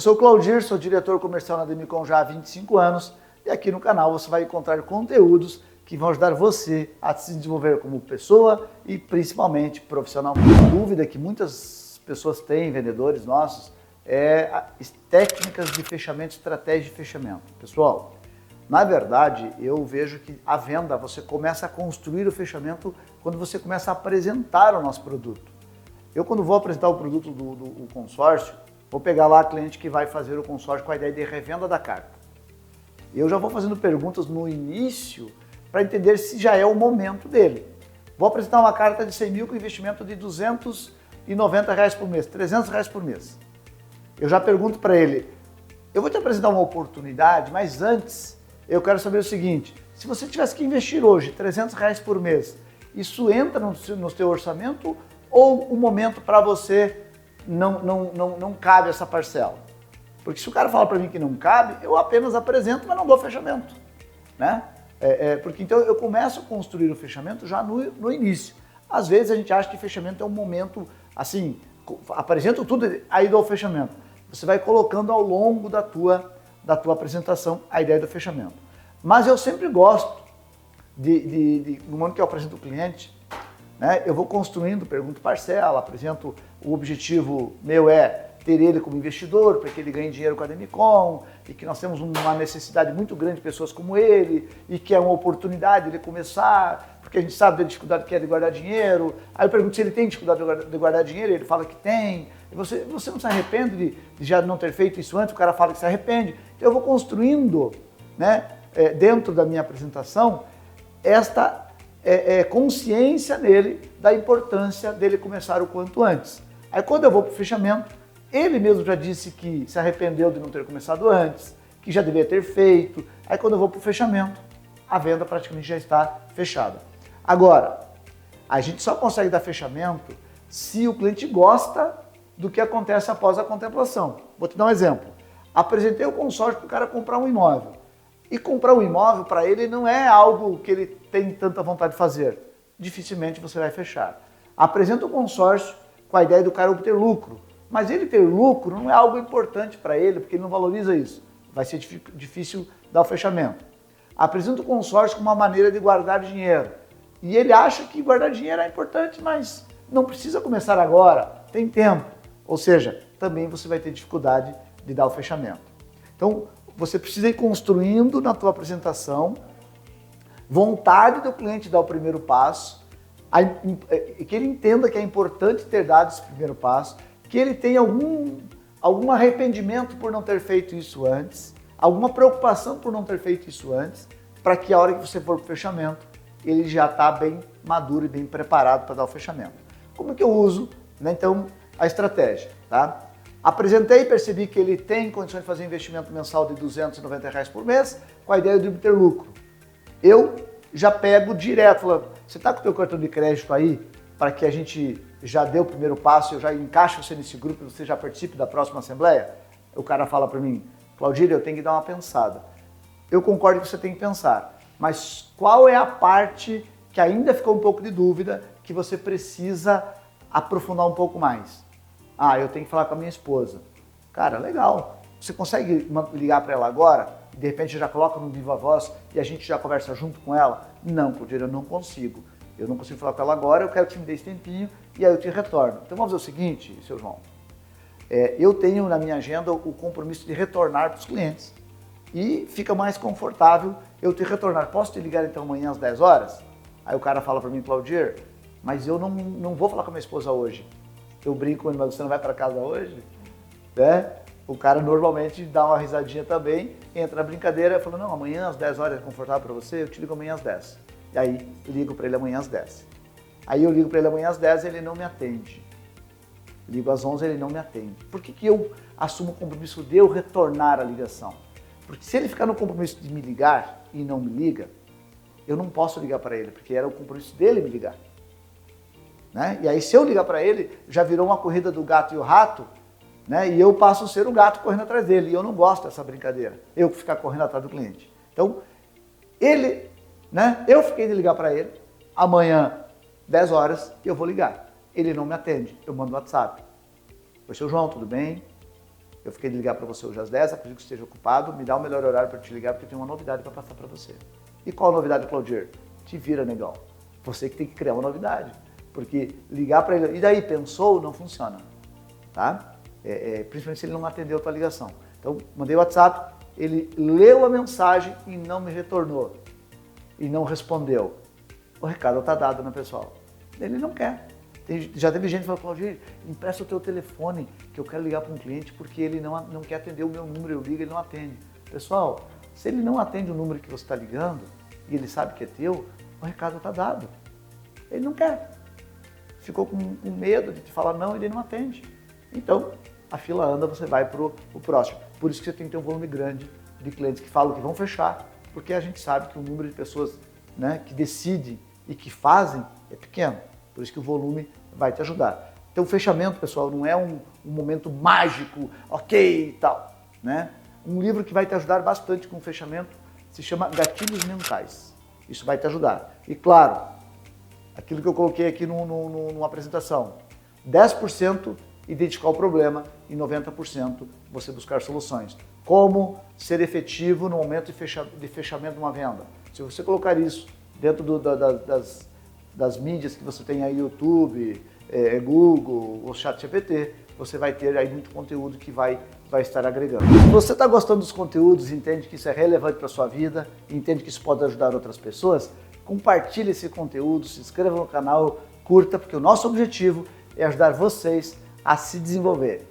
Eu sou o Claudir, sou diretor comercial na Demicon já há 25 anos e aqui no canal você vai encontrar conteúdos que vão ajudar você a se desenvolver como pessoa e principalmente profissionalmente. A dúvida que muitas pessoas têm, vendedores nossos, é técnicas de fechamento, estratégia de fechamento. Pessoal, na verdade eu vejo que a venda, você começa a construir o fechamento quando você começa a apresentar o nosso produto. Eu quando vou apresentar o produto do consórcio, vou pegar lá a cliente que vai fazer o consórcio com a ideia de revenda da carta. Eu já vou fazendo perguntas no início para entender se já é o momento dele. Vou apresentar uma carta de 100 mil com investimento de R$290 por mês, R$300 por mês. Eu já pergunto para ele, eu vou te apresentar uma oportunidade, mas antes eu quero saber o seguinte, se você tivesse que investir hoje R$300 por mês, isso entra no seu orçamento ou o momento para você não cabe essa parcela? Porque se o cara fala para mim que não cabe, eu apenas apresento, mas não dou fechamento, né? Porque então eu começo a construir o fechamento já no início. Às vezes a gente acha que fechamento é um momento, assim, apresento tudo, aí dou o fechamento. Você vai colocando ao longo da tua apresentação a ideia do fechamento. Mas eu sempre gosto no momento que eu apresento o cliente, né, eu vou construindo, pergunto parcela, apresento o objetivo meu ter ele como investidor, para que ele ganhe dinheiro com a Demicon, e que nós temos uma necessidade muito grande de pessoas como ele, e que é uma oportunidade de ele começar, porque a gente sabe da dificuldade que é de guardar dinheiro. Aí eu pergunto se ele tem dificuldade de guardar dinheiro, ele fala que tem. E você não se arrepende de já não ter feito isso antes? O cara fala que se arrepende. Então eu vou construindo, né, dentro da minha apresentação, esta consciência nele da importância dele começar o quanto antes. Aí quando eu vou para o fechamento, ele mesmo já disse que se arrependeu de não ter começado antes, que já deveria ter feito. Aí quando eu vou para o fechamento, a venda praticamente já está fechada. Agora, a gente só consegue dar fechamento se o cliente gosta do que acontece após a contemplação. Vou te dar um exemplo. Apresentei o consórcio para o cara comprar um imóvel. E comprar um imóvel para ele não é algo que ele tem tanta vontade de fazer. Dificilmente você vai fechar. Apresenta o consórcio com a ideia do cara obter lucro. Mas ele ter lucro não é algo importante para ele, porque ele não valoriza isso. Vai ser difícil dar o fechamento. Apresenta o consórcio como uma maneira de guardar dinheiro. E ele acha que guardar dinheiro é importante, mas não precisa começar agora, tem tempo. Ou seja, também você vai ter dificuldade de dar o fechamento. Então, você precisa ir construindo na tua apresentação vontade do cliente dar o primeiro passo, que ele entenda que é importante ter dado esse primeiro passo, que ele tenha algum arrependimento por não ter feito isso antes, alguma preocupação por não ter feito isso antes, para que a hora que você for para o fechamento, ele já está bem maduro e bem preparado para dar o fechamento. Como que eu uso, né, então, a estratégia? Tá? Apresentei e percebi que ele tem condições de fazer um investimento mensal de R$290 por mês, com a ideia de obter lucro. Eu já pego direto, falo, você está com o teu cartão de crédito aí, para que a gente já dê o primeiro passo, eu já encaixo você nesse grupo e você já participe da próxima assembleia? O cara fala para mim, Claudir, eu tenho que dar uma pensada. Eu concordo que você tem que pensar, mas qual é a parte que ainda ficou um pouco de dúvida, que você precisa aprofundar um pouco mais? Ah, eu tenho que falar com a minha esposa. Cara, legal. Você consegue ligar para ela agora? De repente já coloca no Viva Voz e a gente já conversa junto com ela? Não, Claudir, eu não consigo. Eu não consigo falar com ela agora, eu quero que você me dê esse tempinho e aí eu te retorno. Então vamos fazer o seguinte, seu João. Eu tenho na minha agenda o compromisso de retornar para os clientes. E fica mais confortável eu te retornar. Posso te ligar então amanhã às 10 horas? Aí o cara fala para mim, Claudir, mas eu não vou falar com a minha esposa hoje. Eu brinco com ele, mas você não vai para casa hoje? Né? O cara normalmente dá uma risadinha também, entra na brincadeira e fala, não, amanhã às 10 horas é confortável para você? Eu te ligo amanhã às 10. E aí ligo para ele amanhã às 10. Aí eu ligo para ele amanhã às 10 e ele não me atende. Ligo às 11 e ele não me atende. Por que eu assumo o compromisso de eu retornar a ligação? Porque se ele ficar no compromisso de me ligar e não me liga, eu não posso ligar para ele, porque era o compromisso dele me ligar. Né? E aí se eu ligar para ele, já virou uma corrida do gato e o rato, né? E eu passo a ser o gato correndo atrás dele. E eu não gosto dessa brincadeira, eu ficar correndo atrás do cliente. Então, eu fiquei de ligar para ele, amanhã, 10 horas, eu vou ligar. Ele não me atende, eu mando WhatsApp. Oi, seu João, tudo bem? Eu fiquei de ligar para você hoje às 10, acredito que esteja ocupado, me dá o melhor horário para te ligar, porque eu tenho uma novidade para passar para você. E qual a novidade, Claudir? Te vira, negão. Você que tem que criar uma novidade. Porque ligar para ele, e daí, pensou, não funciona. Tá? Principalmente se ele não atendeu a tua ligação. Então, mandei o WhatsApp, ele leu a mensagem e não me retornou. E não respondeu. O recado está dado, né, pessoal? Ele não quer. Já teve gente que falou, Claudir, empresta o teu telefone que eu quero ligar para um cliente porque ele não quer atender o meu número, eu ligo, ele não atende. Pessoal, se ele não atende o número que você está ligando e ele sabe que é teu, o recado está dado. Ele não quer. Ficou com medo de te falar não, ele não atende. Então, a fila anda, você vai para o próximo. Por isso que você tem que ter um volume grande de clientes que falam que vão fechar, porque a gente sabe que o número de pessoas, né, que decidem e que fazem é pequeno. Por isso que o volume vai te ajudar. Então, o fechamento, pessoal, não é um momento mágico, ok e tal, né? Um livro que vai te ajudar bastante com o fechamento se chama Gatilhos Mentais. Isso vai te ajudar. E claro, aquilo que eu coloquei aqui numa apresentação, 10% identificar o problema e 90% você buscar soluções. Como ser efetivo no momento de fechamento de uma venda. Se você colocar isso dentro das mídias que você tem aí, YouTube, Google, ou ChatGPT, você vai ter aí muito conteúdo que vai estar agregando. Se você está gostando dos conteúdos, entende que isso é relevante para a sua vida, entende que isso pode ajudar outras pessoas, compartilhe esse conteúdo, se inscreva no canal, curta, porque o nosso objetivo é ajudar vocês a se desenvolver.